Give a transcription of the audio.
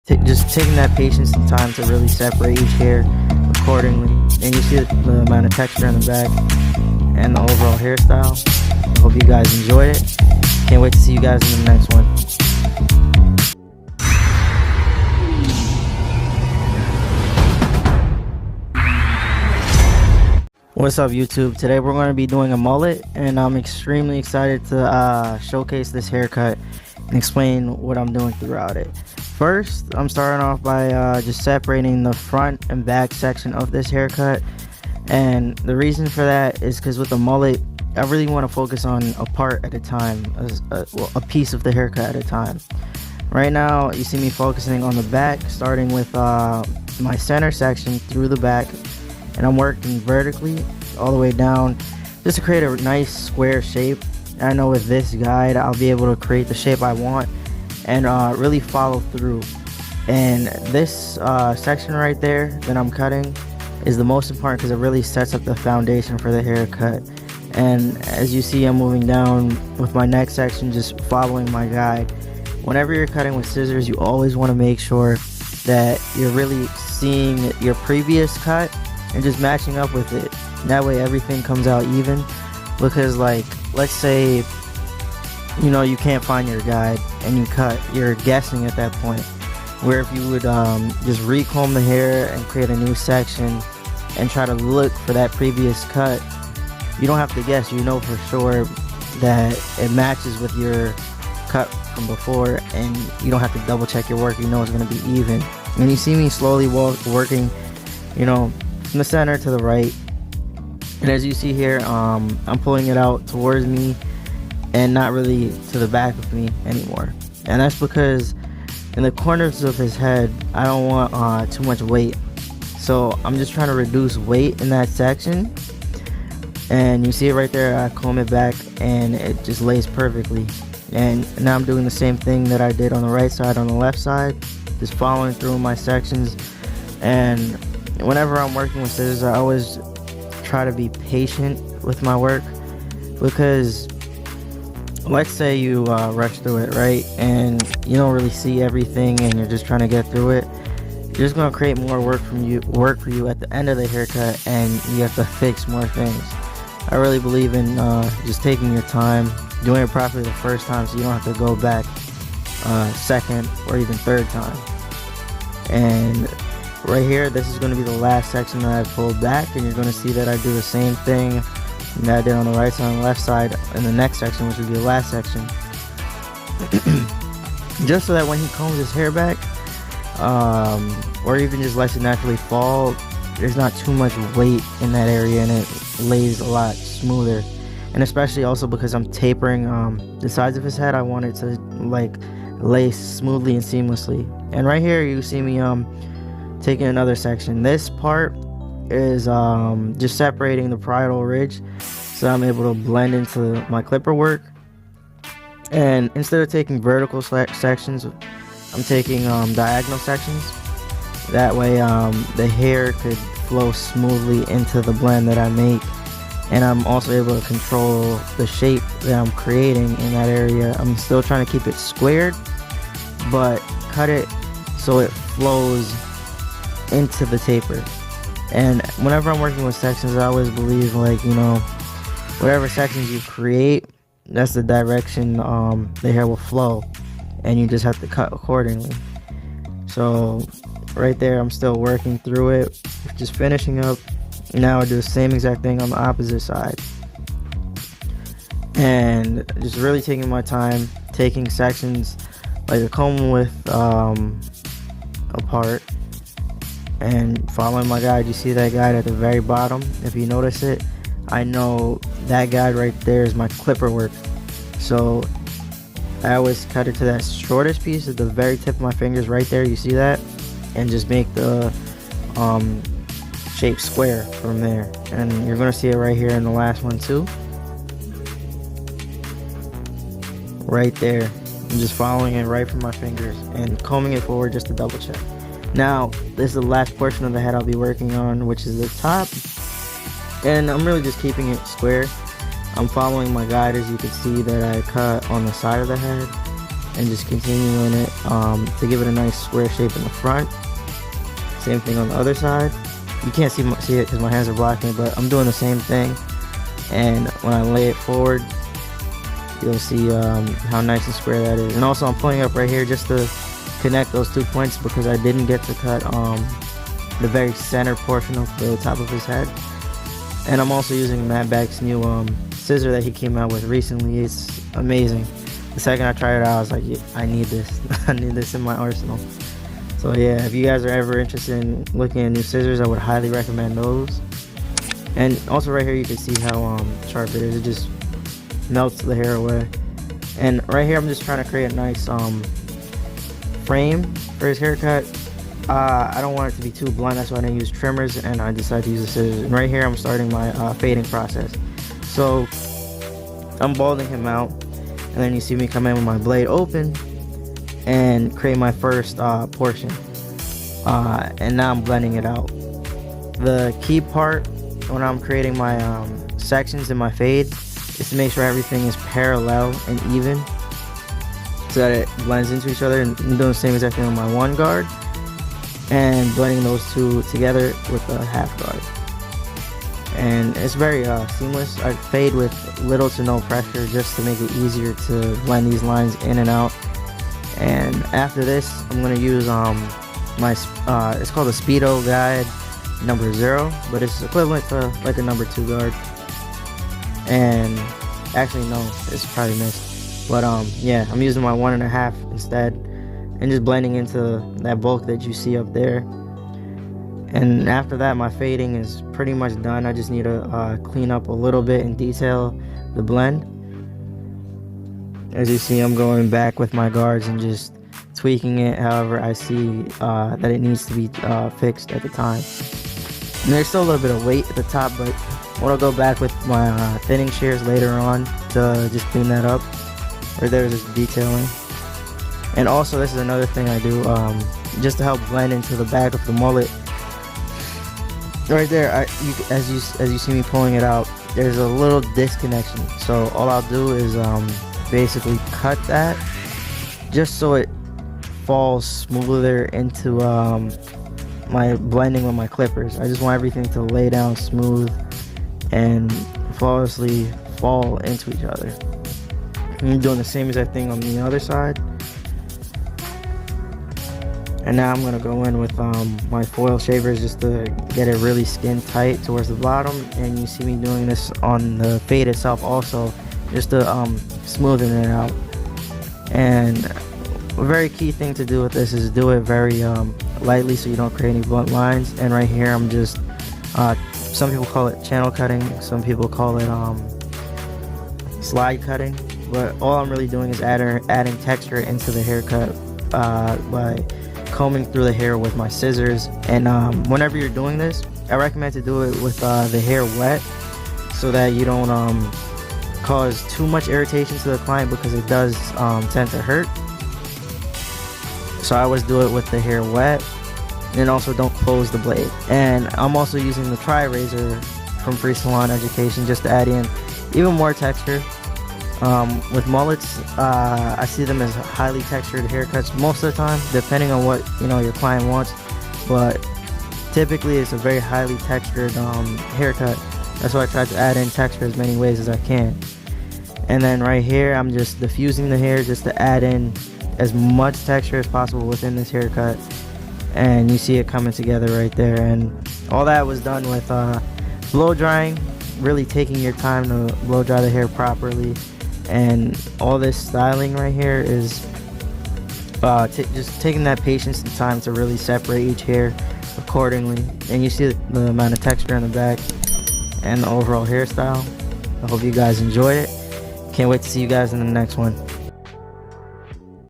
just taking that patience and time to really separate each hair accordingly. And you see the amount of texture in the back and the overall hairstyle. I hope you guys enjoyed it. Can't wait to see you guys in the next one. What's up, YouTube? Today we're going to be doing a mullet, and I'm extremely excited to showcase this haircut and explain what I'm doing throughout it. First, I'm starting off by just separating the front and back section of this haircut, and the reason for that is because with the mullet, I really want to focus on a part at a time, a piece of the haircut at a time. Right now, you see me focusing on the back, starting with my center section through the back, and I'm working vertically all the way down just to create a nice square shape. And I know with this guide I'll be able to create the shape I want and really follow through. And this section right there that I'm cutting is the most important because it really sets up the foundation for the haircut. And as you see, I'm moving down with my next section, just following my guide. Whenever you're cutting with scissors, you always want to make sure that you're really seeing your previous cut and just matching up with it. That way everything comes out even, because like, let's say, you know, you can't find your guide and you cut, you're guessing at that point. Where if you would just recomb the hair and create a new section and try to look for that previous cut, you don't have to guess. You know for sure that it matches with your cut from before, and you don't have to double check your work. You know it's going to be even. And you see me slowly working, you know, from the center to the right, and as you see here, I'm pulling it out towards me and not really to the back of me anymore. And that's because in the corners of his head, I don't want too much weight, so I'm just trying to reduce weight in that section. And you see it right there, I comb it back and it just lays perfectly. And now I'm doing the same thing that I did on the right side on the left side, just following through my sections. And whenever I'm working with scissors, I always try to be patient with my work, because let's say you rush through it, right, and you don't really see everything and you're just trying to get through it. You're just going to create more work for you at the end of the haircut, and you have to fix more things. I really believe in just taking your time, doing it properly the first time, so you don't have to go back second or even third time. And right here, this is going to be the last section that I pulled back, and you're going to see that I do the same thing that I did on the right side and left side in the next section, which would be the last section. Just so that when he combs his hair back, or even just lets it naturally fall, there's not too much weight in that area and it lays a lot smoother. And especially also because I'm tapering the sides of his head, I want it to like lay smoothly and seamlessly. And right here you see me taking another section. This part is just separating the parietal ridge, so I'm able to blend into my clipper work. And instead of taking vertical sections, I'm taking diagonal sections. That way the hair could flow smoothly into the blend that I make, and I'm also able to control the shape that I'm creating in that area. I'm still trying to keep it squared, but cut it so it flows into the taper. And whenever I'm working with sections, I always believe, like, you know, whatever sections you create, that's the direction the hair will flow, and you just have to cut accordingly. So right there, I'm still working through it, just finishing up. Now I do the same exact thing on the opposite side, and just really taking my time, taking sections like a comb width apart, and following my guide. You see that guide at the very bottom? If you notice it, I know that guide right there is my clipper work, so I always cut it to that shortest piece at the very tip of my fingers right there. You see that? And just make the shape square from there. And you're going to see it right here in the last one too. Right there. I'm just following it right from my fingers and combing it forward just to double check. Now, this is the last portion of the head I'll be working on, which is the top. And I'm really just keeping it square. I'm following my guide, as you can see that I cut on the side of the head. and just continuing it to give it a nice square shape in the front. Same thing on the other side. You can't see it because my hands are blocking it, but I'm doing the same thing. And when I lay it forward, you'll see how nice and square that is. And also I'm pulling up right here just to connect those 2 points because I didn't get to cut the very center portion of the top of his head. And I'm also using Matt Beck's new scissor that he came out with recently. It's amazing. The second I tried it out, I was like, yeah, I need this. I need this in my arsenal. So yeah, if you guys are ever interested in looking at new scissors, I would highly recommend those. And also right here you can see how sharp it is. It just melts the hair away. And right here I'm just trying to create a nice frame for his haircut. I don't want it to be too blunt, that's why I didn't use trimmers, and I decided to use the scissors. And right here I'm starting my fading process. So I'm balding him out, and then you see me come in with my blade open and create my first portion. And now I'm blending it out. The key part when I'm creating my sections in my fade is to make sure everything is parallel and even so that it blends into each other. And I'm doing the same exact thing on my one guard and blending those two together with a half guard. And it's very seamless. I fade with little to no pressure just to make it easier to blend these lines in and out. And after this, I'm going to use my it's called a Speedo Guide number 0, but it's equivalent to like a number 2 guard. And actually no, it's probably missed, but yeah, I'm using my 1.5 instead and just blending into that bulk that you see up there. And after that, my fading is pretty much done. I just need to clean up a little bit and detail the blend. As you see, I'm going back with my guards and just tweaking it however I see that it needs to be fixed at the time. And there's still a little bit of weight at the top, but I'm gonna go back with my thinning shears later on to just clean that up. Right there is just detailing. And also, this is another thing I do just to help blend into the back of the mullet. Right there, as you see me pulling it out, there's a little disconnection. So all I'll do is basically cut that just so it falls smoother into my blending with my clippers. I just want everything to lay down smooth and flawlessly fall into each other. I'm doing the same exact thing on the other side. And now I'm gonna go in with my foil shavers just to get it really skin tight towards the bottom. And you see me doing this on the fade itself also, just to smoothen it out. And a very key thing to do with this is do it very lightly so you don't create any blunt lines. And right here I'm just some people call it channel cutting, some people call it slide cutting, but all I'm really doing is adding texture into the haircut by combing through the hair with my scissors. And whenever you're doing this, I recommend to do it with the hair wet so that you don't cause too much irritation to the client, because it does tend to hurt. So I always do it with the hair wet, and also don't close the blade. And I'm also using the tri-razor from Free Salon Education just to add in even more texture. With mullets, I see them as highly textured haircuts most of the time, depending on what your client wants. But typically, it's a very highly textured haircut. That's why I try to add in texture as many ways as I can. And then right here, I'm just diffusing the hair just to add in as much texture as possible within this haircut. And you see it coming together right there. And all that was done with blow drying, really taking your time to blow dry the hair properly. And all this styling right here is just taking that patience and time to really separate each hair accordingly. And you see the amount of texture in the back and the overall hairstyle. I hope you guys enjoy it. Can't wait to see you guys in the next one.